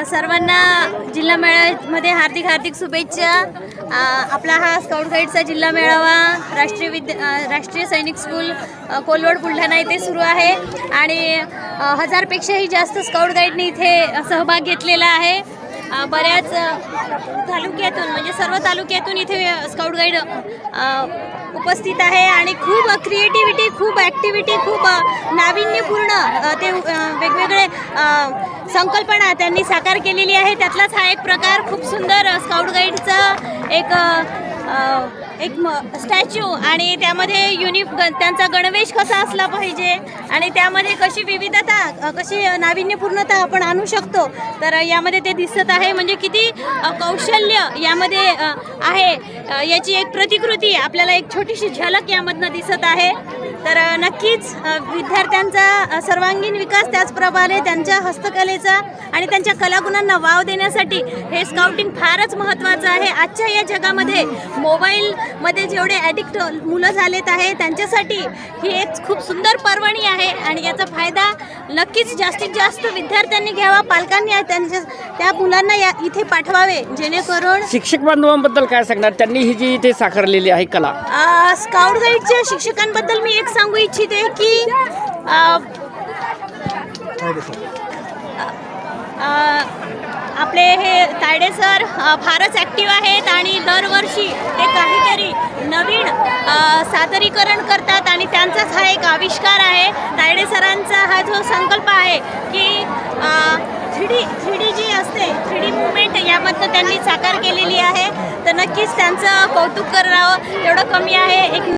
सर्वांना जिल्हा मेळाव्यामध्ये हार्दिक हार्दिक शुभेच्छा। आपला हा स्काउट गाईडचा जिल्हा मेळावा राष्ट्रीय सैनिक स्कूल कोलवड बुलढाणा येथे सुरू आहे आणि 1000पेक्षाही जास्त स्काउट गाईडने इथे सहभाग घेतलेला आहे। बऱ्याच तालुक्यातून म्हणजे सर्व तालुक्यातून इथे स्काउट गाईड उपस्थित आहे आणि खूप क्रिएटिव्हिटी, खूप ॲक्टिव्हिटी, खूप नाविन्यपूर्ण ते वेगवेगळे संकल्पना त्यांनी साकार केलेली आहे। त्यातलाच हा एक प्रकार खूप सुंदर स्काउट गाईडचा एक स्टॅच्यू आणि त्यामध्ये त्यांचा गणवेश कसा असला पाहिजे आणि त्यामध्ये कशी विविधता, कशी नाविन्यपूर्णता आपण आणू शकतो, तर यामध्ये ते दिसत आहे। म्हणजे किती कौशल्य यामध्ये आहे याची एक प्रतिकृती आपल्याला एक छोटीशी झलक यामधनं दिसत आहे। तर नक्कीच विद्यार्थ्यांचा सर्वांगीण विकास, त्याचप्रमाणे त्यांच्या हस्तकलेचा आणि त्यांच्या कलागुणांना वाव देण्यासाठी हे स्काउटिंग फारच महत्त्वाचं आहे। आजच्या या जगामध्ये मोबाईलमध्ये जेवढे ॲडिक्ट मुलं झालेत आहे त्यांच्यासाठी ही एक खूप सुंदर पर्वणी आहे आणि याचा फायदा नक्कीच जास्तीत जास्त विद्यार्थ्यांनी घ्यावा, पालकांनी त्या मुलांना इथे पाठवावे, जेणेकरून शिक्षक बांधवांबद्दल काय सांगणार? त्यांनी ही जी इथे साकारलेली आहे कला, स्काउट गाईडच्या शिक्षकांबद्दल मी एक सांगू इच्छिते की आपले हे तायडे सर फारच ॲक्टिव्ह आहेत आणि दरवर्षी ते काहीतरी नवीन सादरीकरण करतात आणि त्यांचाच हा एक आविष्कार आहे। तायडे सरांचा हा जो संकल्प आहे की 3D जी असते, 3D मुवमेंट यामधनं त्यांनी साकार केलेली आहे। तर नक्कीच त्यांचं कौतुक करावं एवढं कमी आहे।